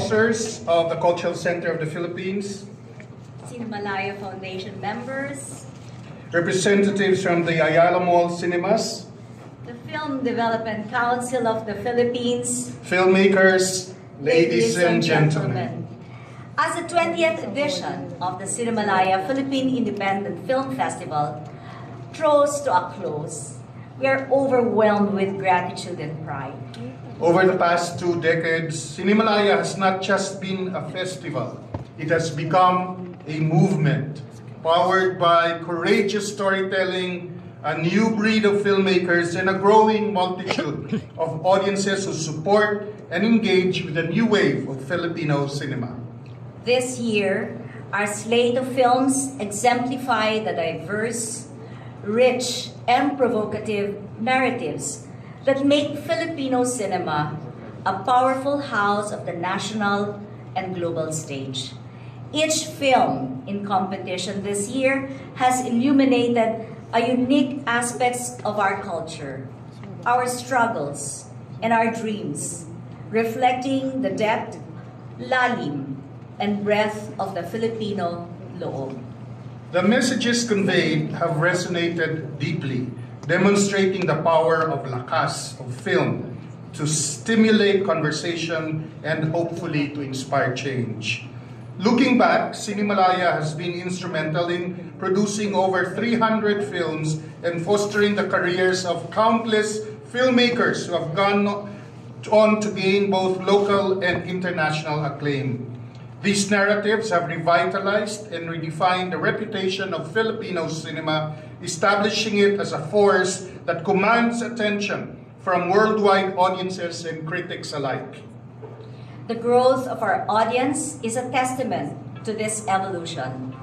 sponsors of the Cultural Center of the Philippines, Cinemalaya Foundation members, representatives from the Ayala Mall Cinemas, the Film Development Council of the Philippines, filmmakers, ladies and gentlemen. As the 20th edition of the Cinemalaya Philippine Independent Film Festival draws to a close, we are overwhelmed with gratitude and pride. Over the past 2 decades, Cinemalaya has not just been a festival. It has become a movement powered by courageous storytelling, a new breed of filmmakers, and a growing multitude of audiences who support and engage with a new wave of Filipino cinema. This year, our slate of films exemplify the diverse, rich, and provocative narratives that make Filipino cinema a powerful house of the national and global stage. Each film in competition this year has illuminated a unique aspects of our culture, our struggles, and our dreams, reflecting the depth, lalim, and breadth of the Filipino loob. The messages conveyed have resonated deeply, demonstrating the power of lakas of film to stimulate conversation and hopefully to inspire change. Looking back, Cinemalaya has been instrumental in producing over 300 films and fostering the careers of countless filmmakers who have gone on to gain both local and international acclaim. These narratives have revitalized and redefined the reputation of Filipino cinema, establishing it as a force that commands attention from worldwide audiences and critics alike. The growth of our audience is a testament to this evolution.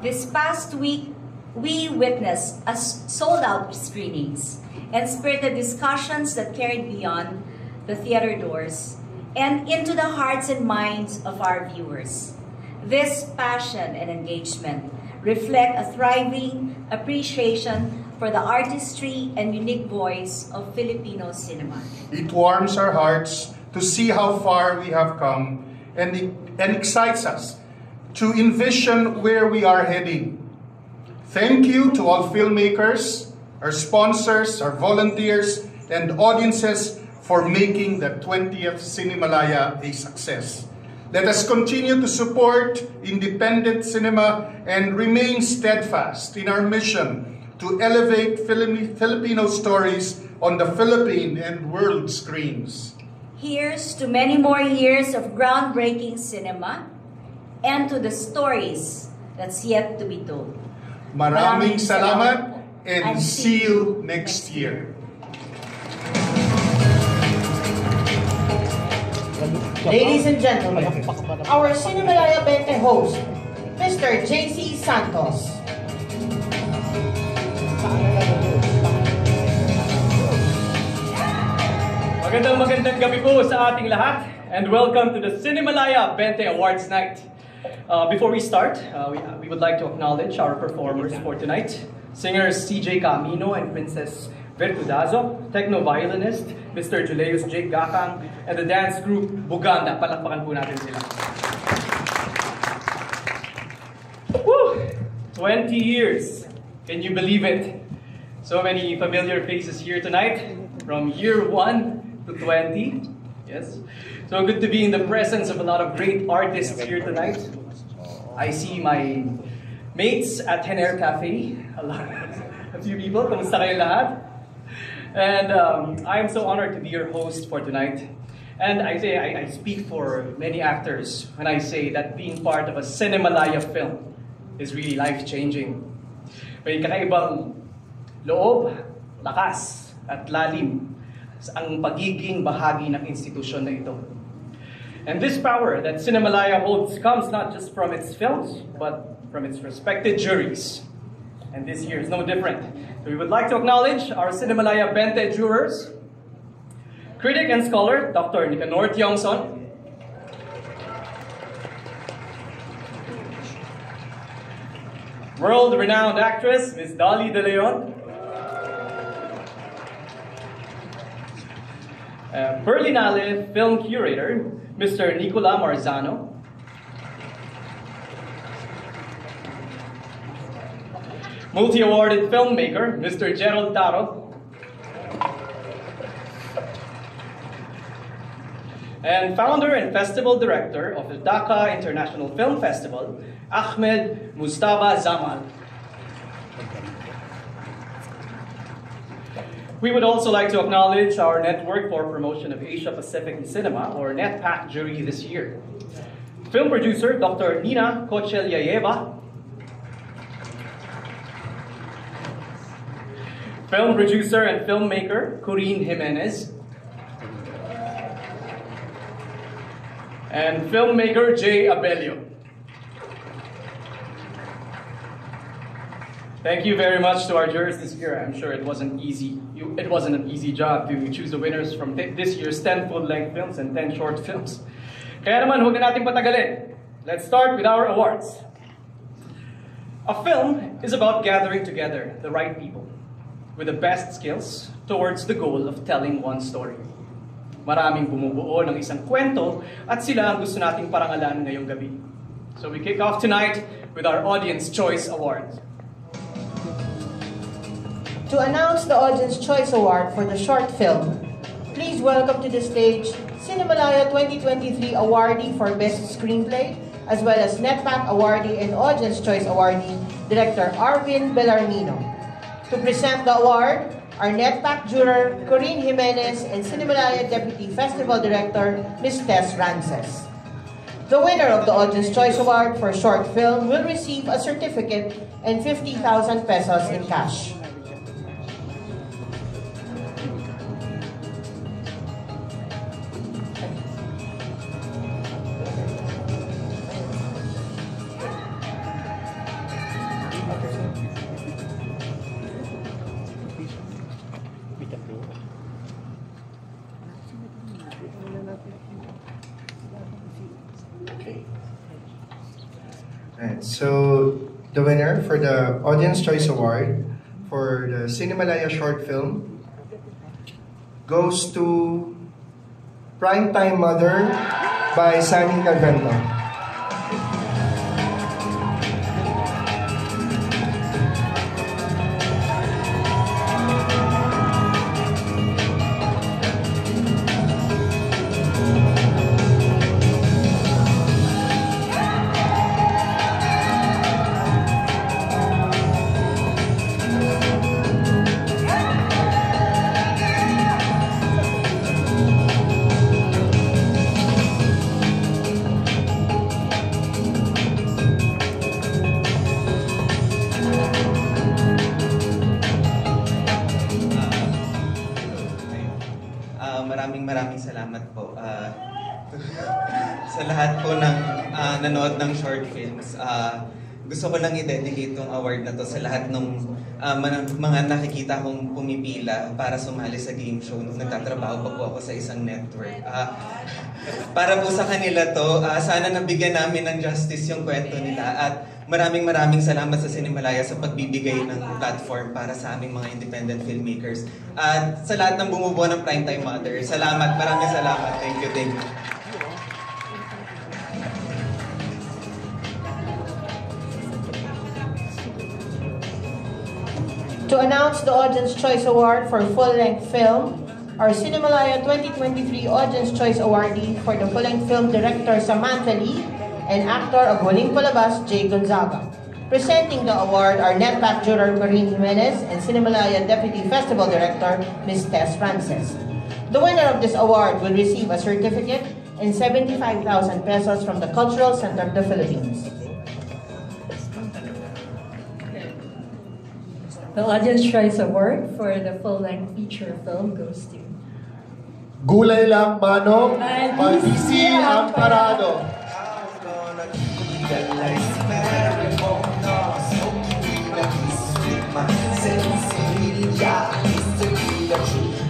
This past week, we witnessed sold-out screenings and spirited discussions that carried beyond the theater doors and into the hearts and minds of our viewers. This passion and engagement reflect a thriving appreciation for the artistry and unique voice of Filipino cinema. It warms our hearts to see how far we have come and excites us to envision where we are heading. Thank you to all filmmakers, our sponsors, our volunteers, and audiences for making the 20th Cinemalaya a success. Let us continue to support independent cinema and remain steadfast in our mission to elevate Filipino stories on the Philippine and world screens. Here's to many more years of groundbreaking cinema and to the stories that's yet to be told. Maraming salamat and see you next year. Ladies and gentlemen, our Cinemalaya 20 host, Mr. JC Santos. Magandang gabi po sa ating lahat and welcome to the Cinemalaya 20 Awards Night. Before we start, we would like to acknowledge our performers for tonight. Singers CJ Camino and Princess Vertudazo, techno-violinist Mr. Julius Jake Gakang, and the dance group Buganda. Palakpakan po natin sila. Woo! 20 years. Can you believe it? So many familiar faces here tonight, from year 1 to 20. Yes. So good to be in the presence of a lot of great artists here tonight. I see my mates at Hener Cafe. A few people. Kamusta kayo lahat? And I am so honored to be your host for tonight. And I speak for many actors when I say that being part of a Cinemalaya film is really life-changing. May kakaibang loob, lakas, at lalim ang pagiging bahagi ng institusyon na ito. And this power that Cinemalaya holds comes not just from its films, but from its respected juries. And this year is no different. So we would like to acknowledge our Cinemalaya 20 jurors, critic and scholar, Dr. Nicanor Tiongson, world-renowned actress, Ms. Dolly De Leon, Berlinale film curator, Mr. Nicola Marzano. Multi-awarded filmmaker, Mr. Gerald Taro. And founder and festival director of the Dhaka International Film Festival, Ahmed Mustafa Zamal. We would also like to acknowledge our Network for Promotion of Asia Pacific in Cinema, or NETPAC, jury this year. Film producer, Dr. Nina Kochelyayeva. Film producer and filmmaker, Corinne Jimenez. And filmmaker, Jay Abelio. Thank you very much to our jurors this year. I'm sure it wasn't easy. It wasn't an easy job to choose the winners from this year's 10 full-length films and 10 short films. Kaya naman, huwag na nating patagalin. Let's start with our awards. A film is about gathering together the right people with the best skills towards the goal of telling one story. Maraming bumubuo ng isang kwento at sila ang gusto nating parangalan ngayong gabi. So we kick off tonight with our Audience Choice Award. To announce the Audience Choice Award for the short film, please welcome to the stage Cinemalaya 2023 awardee for Best Screenplay, as well as NETPAC awardee and Audience Choice awardee, Director Arvin Bellarmino. To present the award, our NETPAC juror, Corinne Jimenez, and Cinemalaya Deputy Festival Director, Ms. Tess Rances. The winner of the Audience Choice Award for short film will receive a certificate and 50,000 pesos in cash. So, the winner for the Audience Choice Award for the Cinemalaya short film goes to Primetime Mother by Sunny Calvento. Maraming salamat po sa lahat po ng nanood ng short films. Gusto ko lang i-dedicate tong award na to sa lahat ng mga nakikita kong pumipila para sumali sa game show nung nagtatrabaho pa po ako sa isang network. Para po sa kanila to, sana nabigyan namin ng justice yung kwento nila, at maraming salamat sa Cinemalaya sa pagbibigay ng platform para sa aming mga independent filmmakers. At sa lahat ng bumubuo ng Primetime Mother, salamat, maraming salamat. Thank you. To announce the Audience Choice Award for full-length film, our Cinemalaya 2023 Audience Choice awardee for the full-length film, Director Samantha Lee, and actor of Huling Palabas, Jay Gonzaga. Presenting the award are NETPAC juror Corinne Jimenez and Cinemalaya Deputy Festival Director, Ms. Tess Frances. The winner of this award will receive a certificate and 75,000 pesos from the Cultural Center of the Philippines. The Audience Choice Award for the full-length feature film goes to Gulay Lang Manong, Maldisi Amparado.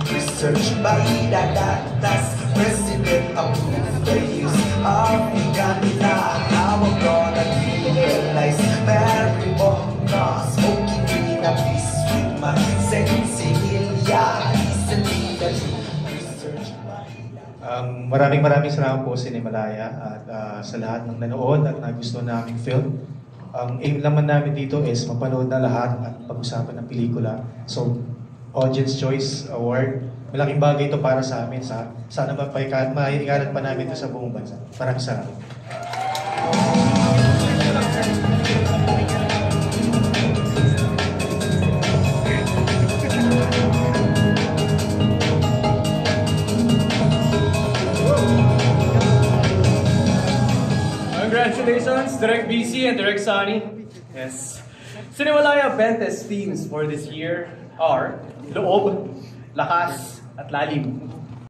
Research by Dadatas, President approved the use of Ganita. How I'm gonna legalize marijuana, smoking in a peace with my sensibility. Research by Maraming salamat po Cinemalaya at sa lahat ng nanood at nagustuhan na aming film. Ang aim naman namin dito is mapanood na lahat at pag-usapan ng pelikula. So, Audience Choice Award, malaking bagay ito para sa amin. Sana maiingalan pa namin ito sa buong bansa. Maraming salamat. Congratulations, Direct BC and Direct Sunny. Yes. Cinemalaya Bentes themes for this year are Loob, Lakas, at Lalim.